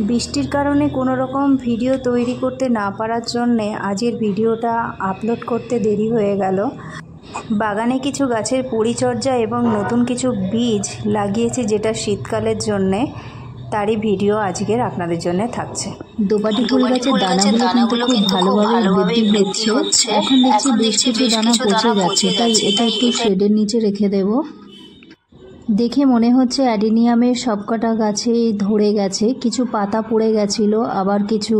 বৃষ্টির কারণে কোনো রকম ভিডিও তৈরি করতে না পারার জন্যে আজকের ভিডিওটা আপলোড করতে দেরি হয়ে গেল। বাগানে কিছু গাছের পরিচর্যা এবং নতুন কিছু বীজ লাগিয়েছি যেটা শীতকালের জন্যে, তারই ভিডিও আজকের আপনাদের জন্য থাকছে। দোপাটি ফুল গাছের দানাগুলো কিন্তু খুব ভালোভাবে বৃদ্ধি হচ্ছে। এখন দেখছি বেশ কিছু দানা পচে যাচ্ছে, তাই এটা একটু শেডের নিচে রেখে দেব। দেখে মনে হচ্ছে অ্যাডিনিয়ামের সবকটা গাছে ধরে গেছে, কিছু পাতা পড়ে গেছিল, আবার কিছু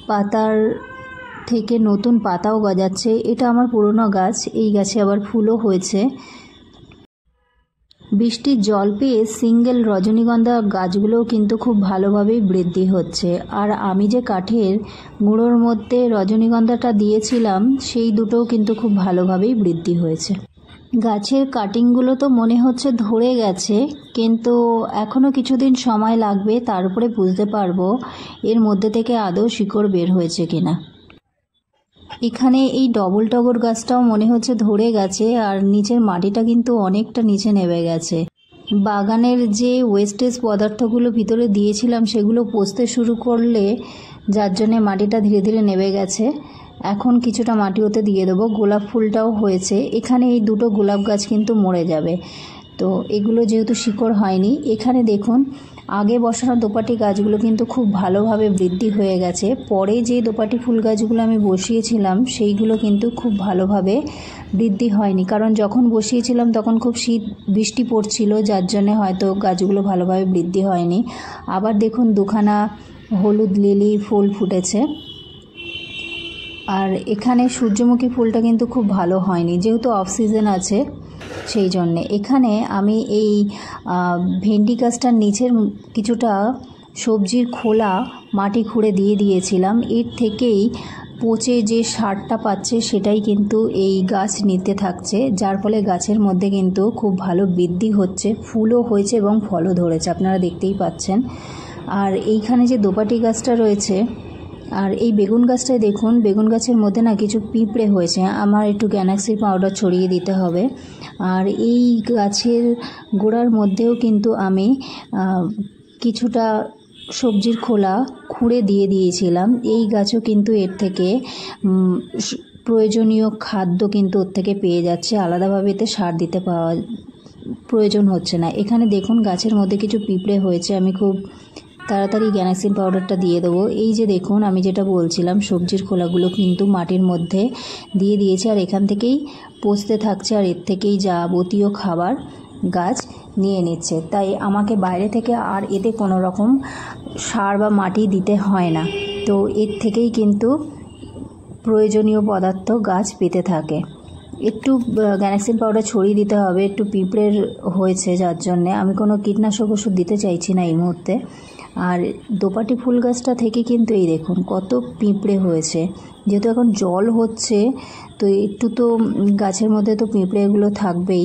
পাতার থেকে নতুন পাতাও গজাচ্ছে। এটা আমার পুরনো গাছ, এই গাছে আবার ফুলও হয়েছে। বৃষ্টির জল পেয়ে সিঙ্গেল রজনীগন্ধা গাছগুলোও কিন্তু খুব ভালোভাবেই বৃদ্ধি হচ্ছে। আর আমি যে কাঠের গুঁড়োর মধ্যে রজনীগন্ধাটা দিয়েছিলাম সেই দুটোও কিন্তু খুব ভালোভাবেই বৃদ্ধি হয়েছে। গাছের কাটিংগুলো তো মনে হচ্ছে ধরে গেছে, কিন্তু এখনও কিছুদিন সময় লাগবে, তারপরে বুঝতে পারবো এর মধ্যে থেকে আদৌ শিকড় বের হয়েছে কিনা। এখানে এই ডবল টগর গাছটাও মনে হচ্ছে ধরে গেছে, আর নিচের মাটিটা কিন্তু অনেকটা নিচে নেমে গেছে। বাগানের যে ওয়েস্টেজ পদার্থগুলো ভিতরে দিয়েছিলাম সেগুলো পচতে শুরু করলে, যার জন্যে মাটিটা ধীরে ধীরে নেমে গেছে। এখন কিছুটা মাটি ওতে দিয়ে দেবো। গোলাপ ফুলটাও হয়েছে। এখানে এই দুটো গোলাপ গাছ কিন্তু মরে যাবে, তো এগুলো যেহেতু শিকড় হয়নি। এখানে দেখুন আগে বসানো দোপাটি গাছগুলো কিন্তু খুব ভালোভাবে বৃদ্ধি হয়ে গেছে। পরে যে দোপাটি ফুল গাছগুলো আমি বসিয়েছিলাম সেইগুলো কিন্তু খুব ভালোভাবে বৃদ্ধি হয়নি, কারণ যখন বসিয়েছিলাম তখন খুব বৃষ্টি পড়ছিল, যার জন্য হয়তো গাছগুলো ভালোভাবে বৃদ্ধি হয়নি। আবার দেখুন দুখানা হলুদ লিলি ফুল ফুটেছে। আর এখানে সূর্যমুখী ফুলটা কিন্তু খুব ভালো হয়নি, যেহেতু অফ সিজন আছে সেই জন্যে। এখানে আমি এই ভেন্ডি গাছটার নিচের কিছুটা সবজির খোলা মাটি খুঁড়ে দিয়ে দিয়েছিলাম। এর থেকেই পচে যে সারটা পাচ্ছে সেটাই কিন্তু এই গাছ নিতে থাকছে, যার ফলে গাছের মধ্যে কিন্তু খুব ভালো বৃদ্ধি হচ্ছে, ফুলও হয়েছে এবং ফলও ধরেছে, আপনারা দেখতেই পাচ্ছেন। আর এইখানে যে দোপাটি গাছটা রয়েছে, আর এই বেগুন গাছটায় দেখুন, বেগুন গাছের মধ্যে না কিছু পিঁপড়ে হয়েছে, আমার একটু গ্যানাক্সির পাউডার ছড়িয়ে দিতে হবে। আর এই গাছের গোড়ার মধ্যেও কিন্তু আমি কিছুটা সবজির খোলা খুঁড়ে দিয়ে দিয়েছিলাম। এই গাছও কিন্তু এর থেকে প্রয়োজনীয় খাদ্য কিন্তু ওর থেকে পেয়ে যাচ্ছে, আলাদাভাবে এতে সার দিতে প্রয়োজন হচ্ছে না। এখানে দেখুন গাছের মধ্যে কিছু পিঁপড়ে হয়েছে, আমি খুব তাড়াতাড়ি গ্যানাক্সিন পাউডারটা দিয়ে দেবো। এই যে দেখুন আমি যেটা বলছিলাম, সবজির খোলাগুলো কিন্তু মাটির মধ্যে দিয়ে দিয়েছে, আর এখান থেকেই পচতে থাকছে, আর এর থেকেই যাবতীয় খাবার গাছ নিয়ে নিচ্ছে। তাই আমাকে বাইরে থেকে আর এতে কোনো রকম সার বা মাটি দিতে হয় না, তো এর থেকেই কিন্তু প্রয়োজনীয় পদার্থ গাছ পেতে থাকে। একটু গ্যানাক্সিন পাউডার ছড়িয়ে দিতে হবে, একটু পিঁপড়ের হয়েছে যার জন্যে আমি কোনো কীটনাশক ওষুধ দিতে চাইছি না এই মুহূর্তে। আর দোপাটি ফুল গাছটা থেকে কিন্তু এই দেখুন কত পিঁপড়ে হয়েছে, যেহেতু এখন জল হচ্ছে তো একটু তো গাছের মধ্যে তো পিঁপড়েগুলো থাকবেই।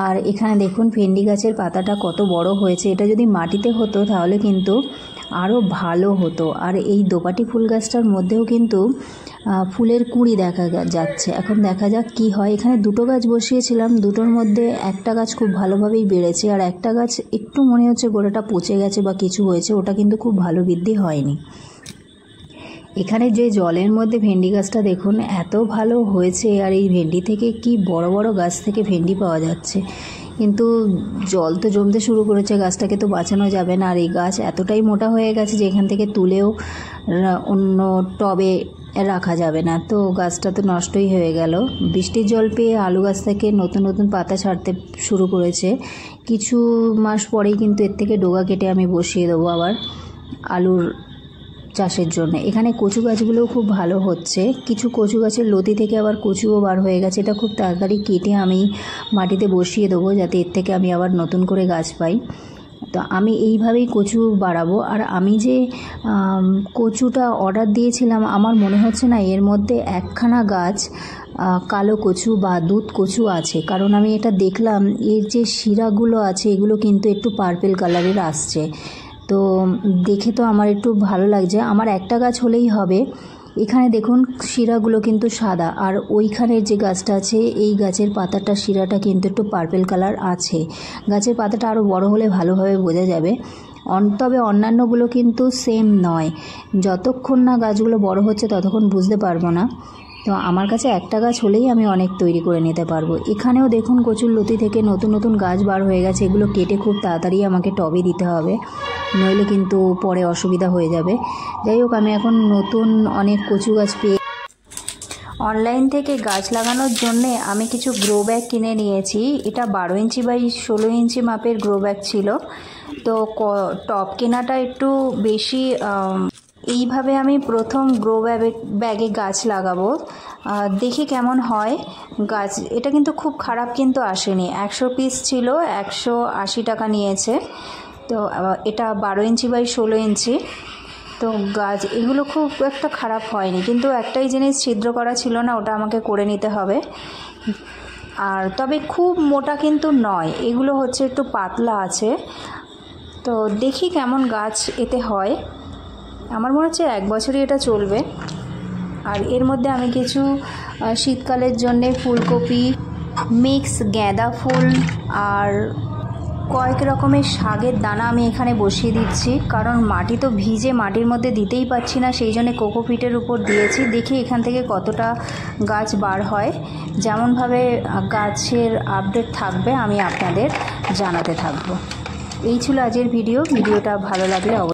আর এখানে দেখুন ভেন্ডি গাছের পাতাটা কত বড় হয়েছে, এটা যদি মাটিতে হতো তাহলে কিন্তু আরও ভালো হতো। আর এই দোপাটি ফুল গাছটার মধ্যেও কিন্তু ফুলের কুঁড়ি দেখা যাচ্ছে, এখন দেখা যাক কি হয়। এখানে দুটো গাছ বসিয়েছিলাম, দুটোর মধ্যে একটা গাছ খুব ভালোভাবেই বেড়েছে, আর একটা গাছ একটু মনে হচ্ছে গোড়াটা পচে গেছে বা কিছু হয়েছে, ওটা কিন্তু খুব ভালো বৃদ্ধি হয়নি। এখানে যে জলের মধ্যে ভেন্ডি গাছটা দেখুন এত ভালো হয়েছে, আর এই ভেন্ডি থেকে কি বড় বড় গাছ থেকে ভেন্ডি পাওয়া যাচ্ছে, কিন্তু জল তো জমতে শুরু করেছে, গাছটাকে তো বাঁচানো যাবে না। আর এই গাছ এতটাই মোটা হয়ে গেছে যে এখান থেকে তুলেও অন্য টবে রাখা যাবে না, তো গাছটা তো নষ্টই হয়ে গেল। বৃষ্টির জল পেয়ে আলু গাছ থেকে নতুন নতুন পাতা ছাড়তে শুরু করেছে, কিছু মাস পরেই কিন্তু এর থেকে ডোগা কেটে আমি বসিয়ে দেবো আবার আলুর চাষের জন্য। এখানে কচু গাছগুলোও খুব ভালো হচ্ছে, কিছু কচু গাছের লতি থেকে আবার কচুও বার হয়ে গেছে, এটা খুব তাড়াতাড়ি কেটে আমি মাটিতে বসিয়ে দেবো যাতে এর থেকে আমি আবার নতুন করে গাছ পাই। তো আমি এইভাবেই কচু বাড়াবো। আর আমি যে কচুটা অর্ডার দিয়েছিলাম, আমার মনে হচ্ছে না এর মধ্যে একখানা গাছ কালো কচু বা দুধ কচু আছে, কারণ আমি এটা দেখলাম এর যে শিরাগুলো আছে এগুলো কিন্তু একটু পার্পেল কালারের আসছে, তো দেখে তো আমার একটু ভালো লাগছে। আমার একটা গাছ হলেই হবে। এখানে দেখুন শিরাগুলো কিন্তু সাদা, আর ওইখানের যে গাছটা আছে এই গাছের পাতাটা শিরাটা কিন্তু একটু পার্পেল কালার আছে। গাছের পাতাটা আরও বড় হলে ভালোভাবে বোঝা যাবে। তবে অন্যান্যগুলো কিন্তু সেম নয়। যতক্ষণ না গাছগুলো বড় হচ্ছে ততক্ষণ বুঝতে পারবো না। তো আমার কাছে একটা গাছ হলেই আমি অনেক তৈরি করে নিতে পারবো। এখানেও দেখুন কচুরলতি থেকে নতুন নতুন গাছ বার হয়ে গেছে। এগুলো কেটে খুব তাড়াতাড়ি আমাকে টবে দিতে হবে, নইলে কিন্তু পরে অসুবিধা হয়ে যাবে। যাই হোক, আমি এখন নতুন অনেক কচু গাছ পেয়ে অনলাইন থেকে গাছ লাগানোর জন্যে আমি কিছু গ্রো ব্যাগ কিনে নিয়েছি। এটা 12 ইঞ্চি বাই 16 ইঞ্চি মাপের গ্রো ব্যাগ ছিল। তো টব কেনাটা একটু বেশি। এইভাবে আমি প্রথম গ্রো ব্যাগে গাছ লাগাবো, দেখি কেমন হয় গাছ। এটা কিন্তু খুব খারাপ কিন্তু আসেনি। 100 পিস ছিল, 180 টাকা নিয়েছে। তো এটা 12 ইঞ্চি বাই 16 ইঞ্চি। তো গাছ এগুলো খুব একটা খারাপ হয়নি, কিন্তু একটাই জিনিস ছিদ্র করা ছিল না, ওটা আমাকে করে নিতে হবে। আর তবে খুব মোটা কিন্তু নয়, এগুলো হচ্ছে একটু পাতলা আছে। তো দেখি কেমন গাছ এতে হয়। আমার মনে হচ্ছে 1 বছরই এটা চলবে। আর এর মধ্যে আমি কিছু শীতকালের জন্যে ফুলকপি, মিক্স গাঁদা ফুল আর কয়েক রকমের শাকের দানা আমি এখানে বসিয়ে দিচ্ছি, কারণ মাটি তো ভিজে, মাটির মধ্যে দিতেই পারছি না, সেই জন্য কোকোপিটের উপর দিয়েছি। দেখি এখান থেকে কতটা গাছ বার হয়। যেমনভাবে গাছের আপডেট থাকবে আমি আপনাদের জানাতে থাকবো। এই ছিল আজকের ভিডিওটা ভালো লাগলে